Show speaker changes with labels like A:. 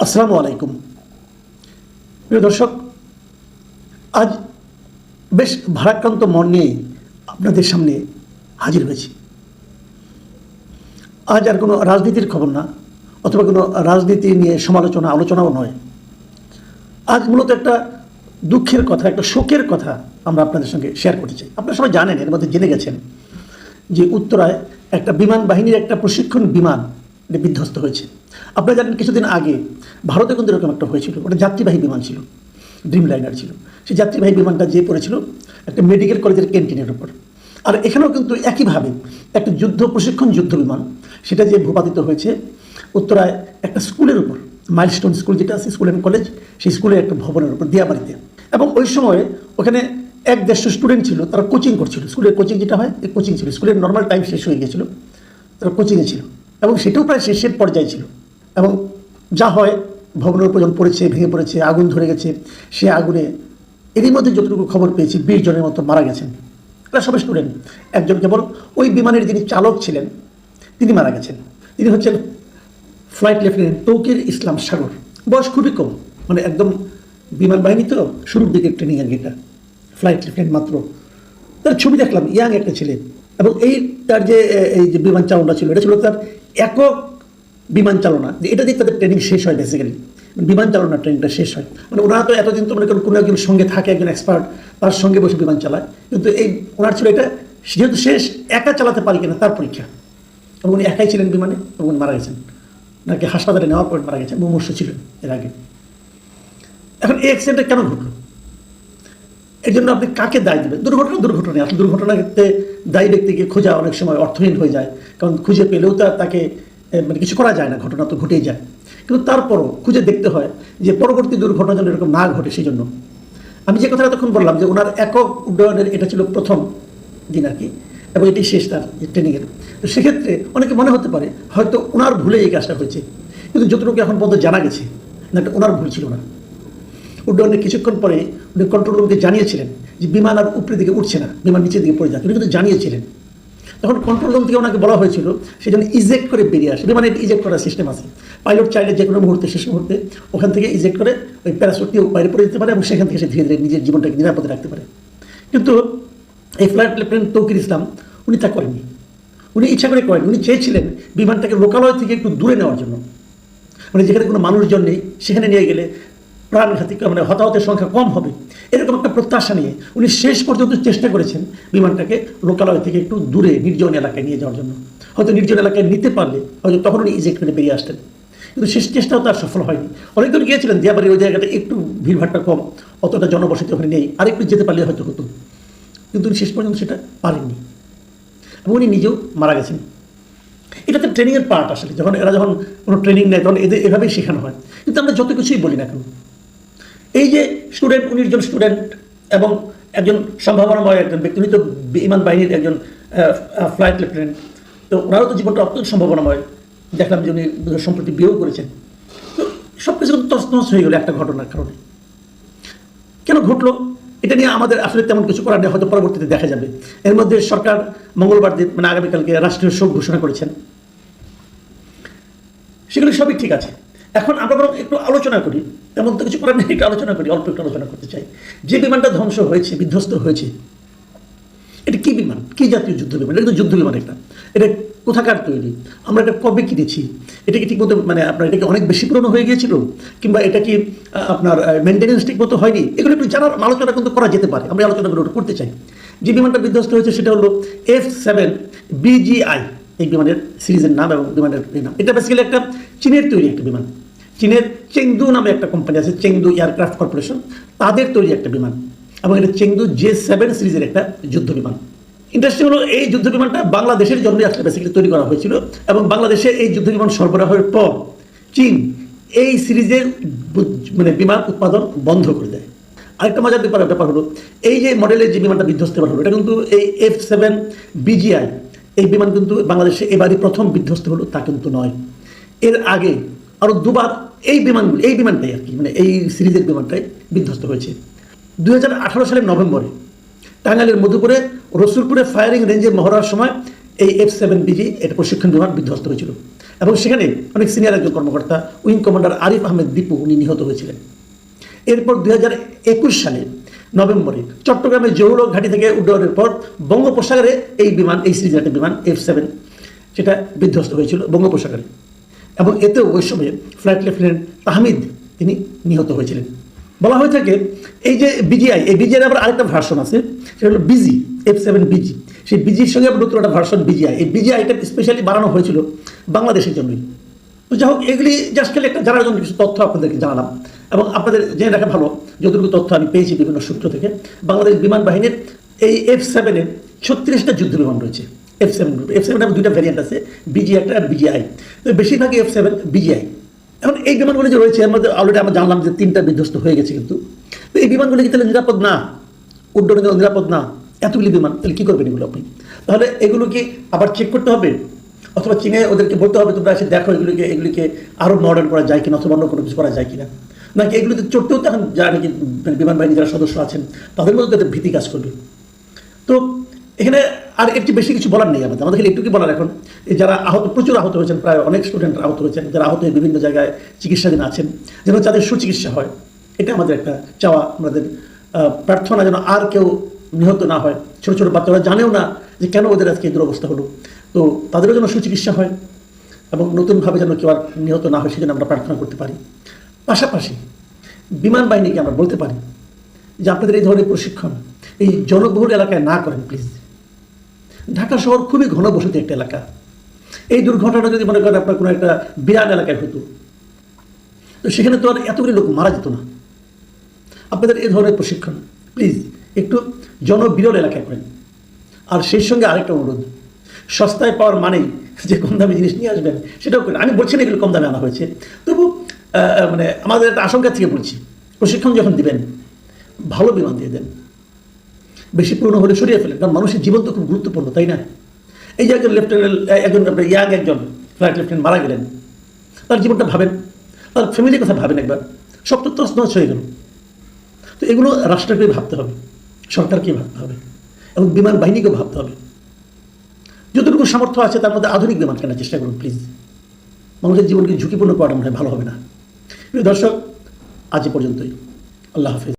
A: আসসালামু আলাইকুম প্রিয় দর্শক, আজ বেশ ভারাক্রান্ত মন নিয়ে আপনাদের সামনে হাজির হয়েছি। আজ আর কোনো রাজনীতির খবর না, অথবা কোনো রাজনীতি নিয়ে আলোচনাও নয়। আজ মূলত একটা দুঃখের কথা, একটা শোকের কথা আমরা আপনাদের সঙ্গে শেয়ার করতে চাই। আপনারা সবাই জানেন, এর মধ্যে জেনে গেছেন যে উত্তরায় একটা বিমান বাহিনীর একটা প্রশিক্ষণ বিমান বিধ্বস্ত হয়েছে। আপনারা জানেন কিছুদিন আগে ভারতে কিন্তু এরকম একটা হয়েছিল, ওটা যাত্রীবাহী বিমান ছিল, ড্রিম লাইনার ছিল। সেই যাত্রীবাহী বিমানটা যেয়ে পড়েছিল একটা মেডিকেল কলেজের ক্যান্টিনের উপর। আর এখানেও কিন্তু একইভাবে একটা প্রশিক্ষণ যুদ্ধ বিমান, সেটা যে ভূপাতিত হয়েছে উত্তরায় একটা স্কুলের উপর, মাইলস্টোন স্কুল যেটা আছে, স্কুল অ্যান্ড কলেজ, সেই স্কুলের একটা ভবনের উপর, দিয়াবাড়িতে। এবং ওই সময় ওখানে 150 স্টুডেন্ট ছিল, তারা কোচিং করছিল। স্কুলের কোচিং যেটা হয়, এই কোচিং ছিল, স্কুলের নর্মাল টাইম শেষ হয়ে গিয়েছিল, তারা কোচিংয়ে ছিল এবং সেটাও প্রায় শেষের পর্যায়ে ছিল। এবং যা হয়, ভবনের উপর যখন পড়েছে, ভেঙে পড়েছে, আগুন ধরে গেছে। সে আগুনে এরই মধ্যে যতটুকু খবর পেয়েছি 20 জনের মতো মারা গেছেন। এরা সবাই স্টুডেন্ট। একজন কেবল ওই বিমানের যিনি চালক ছিলেন তিনি মারা গেছেন। তিনি হচ্ছেন ফ্লাইট লেফটেন্যান্ট তৌকির ইসলাম সাগর। বয়স খুবই কম, মানে একদম বিমান বাহিনী তো শুরুর দিকে ট্রেনিং আর এটা, ফ্লাইট লেফটেন্যান্ট মাত্র। তার ছবি দেখলাম, ইয়াং একটা ছেলে। এবং তার যে বিমান চালনা ছিল, এটা ছিল তার একক বিমান চালনা, যে এটা দিয়ে তাদের ট্রেনিং শেষ হয়। বেসিক্যালি বিমান চালনার ট্রেনিংটা শেষ হয়। মানে ওনারা তো এতদিন তো মনে করেন কোনো একজন সঙ্গে থাকে, একজন এক্সপার্ট, তার সঙ্গে বসে বিমান চালায়। কিন্তু ওনার ছিল এটা যেহেতু শেষ, একা চালাতে পারি কিনা তার পরীক্ষা। এবং উনি একাই ছিলেন বিমানে এবং মারা গেছেন। নাকি হাসপাতালে নেওয়ার পর মারা গেছেন, মুমূর্ষু ছিলেন এর আগে। এখন এই অ্যাক্সিডেন্টটা কেন ঘটলো? এর জন্য আপনি কাকে দায় দেবেন? দুর্ঘটনা আসলে দুর্ঘটনার ক্ষেত্রে দায়ী ব্যক্তিকে খোঁজা অনেক সময় অর্থহীন হয়ে যায়, কারণ খুঁজে পেলেও তাকে মানে কিছু করা যায় না, ঘটনা তো ঘটেই যায়। কিন্তু তারপরও খুঁজে দেখতে হয় যে পরবর্তী দুর্ঘটনা যেন এরকম না ঘটে। সেই জন্য আমি যে কথাটা তখন বললাম যে ওনার একক উড্ডয়নের এটা ছিল প্রথম দিন আর কি, এবং এটি শেষ তার ট্রেনিংয়ের। তো সেক্ষেত্রে অনেকে মনে হতে পারে হয়তো ওনার ভুলে এই কাজটা হয়েছে, কিন্তু যতটুকু এখন পর্যন্ত জানা গেছে না, এটা ওনার ভুল ছিল না। উড্ডয়নের কিছুক্ষণ পরে উনি কন্ট্রোল রুমকে জানিয়েছিলেন যে বিমান আর উপরের দিকে উঠছে না, বিমান নিচের দিকে পড়ে যাচ্ছে। উনি কিন্তু জানিয়েছিলেন। তখন কন্ট্রোল রুম থেকে ওনাকে বলা হয়েছিল সেই জন্য ইজেক্ট করে বেরিয়ে আসে। বিমানের ইজেক্ট করার সিস্টেম আছে, পাইলট চাইলে যে কোনো মুহূর্তে, শেষ মুহূর্তে ওখান থেকে ইজেক্ট করে ওই প্যারাসুট দিয়ে বাইরে পড়ে যেতে পারে এবং সেখান থেকে সে ধীরে ধীরে নিজের জীবনটাকে নিরাপদে রাখতে পারে। কিন্তু এই ফ্লাইট লেফটেন্যান্ট তৌকির ইসলাম উনি তা করেননি। উনি ইচ্ছা করে করেন, উনি চেয়েছিলেন বিমানটাকে লোকালয় থেকে একটু দূরে নেওয়ার জন্য, মানে যেখানে কোনো মানুষজন নেই সেখানে নিয়ে গেলে প্রাণঘাতী, মানে হতাহতের সংখ্যা কম হবে, এরকম একটা প্রত্যাশা নিয়ে উনি শেষ পর্যন্ত চেষ্টা করেছেন বিমানটাকে লোকালয় থেকে একটু দূরে নির্জন এলাকায় নিয়ে যাওয়ার জন্য। হয়তো নির্জন এলাকায় নিতে পারলে হয়তো তখন উনি ইজেক্ট করে বেরিয়ে আসতেন, কিন্তু শেষ চেষ্টাও তার সফল হয়নি। অনেকজন গিয়েছিলেন দিয়াবাড়ির ওই জায়গাটা একটু ভিড়ভাড়টা কম, অতটা জনবসতি ওখানে নেই, আরেকটু যেতে পারলে হয়তো হতো, কিন্তু উনি শেষ পর্যন্ত সেটা পারেননি এবং উনি নিজেও মারা গেছেন। এটা তো ট্রেনিংয়ের পার্ট। আসলে এরা যখন কোনো ট্রেনিং নেয় তখন এদের এভাবেই শেখানো হয়। কিন্তু আমরা যত কিছুই বলি না কেন, এই যে স্টুডেন্ট, 19 জন স্টুডেন্ট এবং একজন সম্ভাবনাময় একজন ব্যক্তি, উনি তো বিমান বাহিনীর একজন ফ্লাইট লেফটেন্যান্ট, তো ওনারও তো জীবনটা অত্যন্ত সম্ভাবনাময়। দেখলাম যে উনি সম্প্রতি বিয়েও করেছেন। তো সব কিছু কিন্তু তছনছ হয়ে গেলো একটা ঘটনার কারণে। কেন ঘটলো এটা নিয়ে আমাদের আসলে তেমন কিছু করার নেই, হয়তো পরবর্তীতে দেখা যাবে। এর মধ্যে সরকার মঙ্গলবার দিন, মানে আগামীকালকে রাষ্ট্রীয় শোক ঘোষণা করেছেন। সেগুলো সবই ঠিক আছে। এখন আমরা বরং একটু আলোচনা করি, তেমন তো কিছু করার নেই, একটু আলোচনা করি, অল্প একটু আলোচনা করতে চাই। যে বিমানটা ধ্বংস হয়েছে, বিধ্বস্ত হয়েছে, এটা কি বিমান, কি জাতীয় যুদ্ধ বিমান? এটা তো যুদ্ধ বিমান। এটা কোথাকার তৈরি, আমরা এটা কবে কিনেছি, এটা কি ঠিকমতো, মানে আপনার এটা কি অনেক বেশি পুরনো হয়ে গিয়েছিল, কিংবা এটা কি আপনার মেনটেন্যান্স ঠিকমতো হয়নি? এগুলো একটু জানার আলোচনা কিন্তু করা যেতে পারে, আমরা আলোচনাগুলো করতে চাই। যে বিমানটা বিধ্বস্ত হয়েছে সেটা হলো F-7 BGI, এই বিমানের সিরিজের নাম এবং বিমানের নাম। এটা বেসিক্যালি একটা চীনের তৈরি একটা বিমান। চীনের চেংদু নামে একটা কোম্পানি আছে, চেংদু এয়ারক্রাফট কর্পোরেশন, তাদের তৈরি একটা বিমান, এবং এটা চেংদু J-7 সিরিজের একটা যুদ্ধ বিমান। ইন্টারেস্টিং হলো এই যুদ্ধ বিমানটা বাংলাদেশের জন্য আসলে বেসিক্যালি তৈরি করা হয়েছিল, এবং বাংলাদেশে এই যুদ্ধ বিমান সরবরাহের পর চীন এই সিরিজের মানে বিমান উৎপাদন বন্ধ করে দেয়। আরেকটা মজার ব্যাপার হলো, এই যে মডেলের যে বিমানটা বিধ্বস্ত হলো, এটা কিন্তু এই F-7 BGI, এই বিমান কিন্তু বাংলাদেশে এবারই প্রথম বিধ্বস্ত হলো তা কিন্তু নয়। এর আগে আরও দুবার এই বিমানটাই আর কি, মানে এই সিরিজের বিমানটাই বিধ্বস্ত হয়েছে। 2018 সালের নভেম্বরে টাঙ্গাইলের মধুপুরে রসুলপুরে ফায়ারিং রেঞ্জে মহড়ার সময় এই F-7 BG, এটা প্রশিক্ষণ বিমান, বিধ্বস্ত হয়েছিল। এবং সেখানে অনেক সিনিয়র একজন কর্মকর্তা উইং কমান্ডার আরিফ আহমেদ দীপু উনি নিহত হয়েছিলেন। এরপর 2021 সালে নভেম্বরে চট্টগ্রামের জহুর ঘাঁটি থেকে উড্ডয়নের পর বঙ্গোপসাগরে এই বিমান, এই সিরিজের একটা বিমান F7 সেটা বিধ্বস্ত হয়েছিল বঙ্গোপসাগরে, এবং এতেও ওই সময়ে ফ্লাইট লেফটেন্যান্ট তাহমিদ তিনি নিহত হয়েছিলেন। বলা হয়ে থাকে এই যে বিজিআই, এই বিজিআই আবার আরেকটা ভার্সন আছে, সেটা হলো বিজি F7 বিজি। সেই বিজির সঙ্গে আবার নতুন একটা ভার্সন বিজিআই। এই বিজিআইটা স্পেশালি বানানো হয়েছিল বাংলাদেশের জন্যই। তো যাই হোক, এগুলি জাস্ট খালি একটা জানার জন্য কিছু তথ্য আপনাদেরকে জানালাম, এবং আপনাদের জেনে রাখা ভালো যতটুকু তথ্য আমি পেয়েছি বিভিন্ন সূত্র থেকে, বাংলাদেশ বিমান বাহিনীর এই F7 এর 36টা যুদ্ধ বিমান রয়েছে। F7 এর দুইটা ভ্যারিয়েন্ট আছে, বিজি একটা আর বিজিআই। তো বেশিরভাগই F7 বিজিআই। এখন এই বিমানগুলি যে রয়েছে এর মধ্যে অলরেডি আমরা জানলাম যে 3টা বিধ্বস্ত হয়ে গেছে, কিন্তু তো এই বিমানগুলি কি তাহলে নিরাপদ না, উড্ডয়নের জন্য নিরাপদ না? এতগুলি বিমান তাহলে কী করবেন এগুলো আপনি? তাহলে এগুলো কি আবার চেক করতে হবে, অথবা চীনে ওদেরকে বলতে হবে তোমরা এসে দেখো এগুলিকে আরও মডার্ন করা যায় কিনা, অথবা অন্য কোনো কিছু করা যায় কিনা? নাকি এগুলোতে চড়তেও তখন যারা নাকি বিমান বাহিনী যারা সদস্য আছেন তাদের মধ্যে তাদের ভীতি কাজ করবে? তো এখানে আর একটু বেশি কিছু বলার নেই আমাদের খালি একটু কি বলার এখন, যারা প্রচুর আহত হয়েছেন, প্রায় অনেক স্টুডেন্ট আহত হয়েছেন, যারা আহত হয়ে বিভিন্ন জায়গায় চিকিৎসাধীন আছেন, যেন তাদের সুচিকিৎসা হয়, এটা আমাদের একটা চাওয়া, আমাদের প্রার্থনা যেন আর কেউ নিহত না হয়। ছোটো ছোটো বাচ্চারা জানেও না যে কেন ওদের আজকে এই দুরবস্থা হলো, তো তাদেরও যেন সুচিকিৎসা হয় এবং নতুনভাবে যেন কেউ আর নিহত না হয় সেজন্য আমরা প্রার্থনা করতে পারি। পাশাপাশি বিমান বাহিনীকে আমরা বলতে পারি যে আপনাদের এই ধরনের প্রশিক্ষণ এই জনবহুল এলাকায় না করেন প্লিজ। ঢাকা শহর খুবই ঘনবসতি একটা এলাকা। এই দুর্ঘটনা যদি মনে করেন আপনার কোনো একটা বিরাট এলাকায় হতো, তো সেখানে তো আর এতগুলি লোক মারা যেত না। আপনাদের এই ধরনের প্রশিক্ষণ প্লিজ একটু জনবিরল এলাকায় করেন। আর সেই সঙ্গে আরেকটা অনুরোধ, সস্তায় পাওয়ার মানেই যে কম দামি জিনিস নিয়ে আসবেন সেটাও করেন। আমি বলছি না এগুলো কম দামে আনা হয়েছে, তবু মানে আমাদের একটা আশঙ্কা থেকে বলছি, প্রশিক্ষণ যখন দিবেন ভালো বিমান দিয়ে দেন, বেশি পুরনো হলে সরিয়ে ফেলেন, কারণ মানুষের জীবন তো খুব গুরুত্বপূর্ণ, তাই না? এই যে একজন লেফটেন্যান্ট, একজন একজন ফ্লাইট লেফটেন্যান্ট মারা গেলেন, তার জীবনটা ভাবেন, তার ফ্যামিলির কথা ভাবেন একবার, সব তো তছনছ হয়ে গেল। তো এগুলো রাষ্ট্রকে ভাবতে হবে, সরকারকে ভাবতে হবে, এবং বিমান বাহিনীকেও ভাবতে হবে। যতটুকু সামর্থ্য আছে তার মধ্যে আধুনিক বিমান কেনার চেষ্টা করুন প্লিজ। মানুষের জীবনকে ঝুঁকিপূর্ণ করাটা মনে হয় ভালো হবে না। প্রিয় দর্শক, আজ এ পর্যন্তই। আল্লাহ হাফেজ।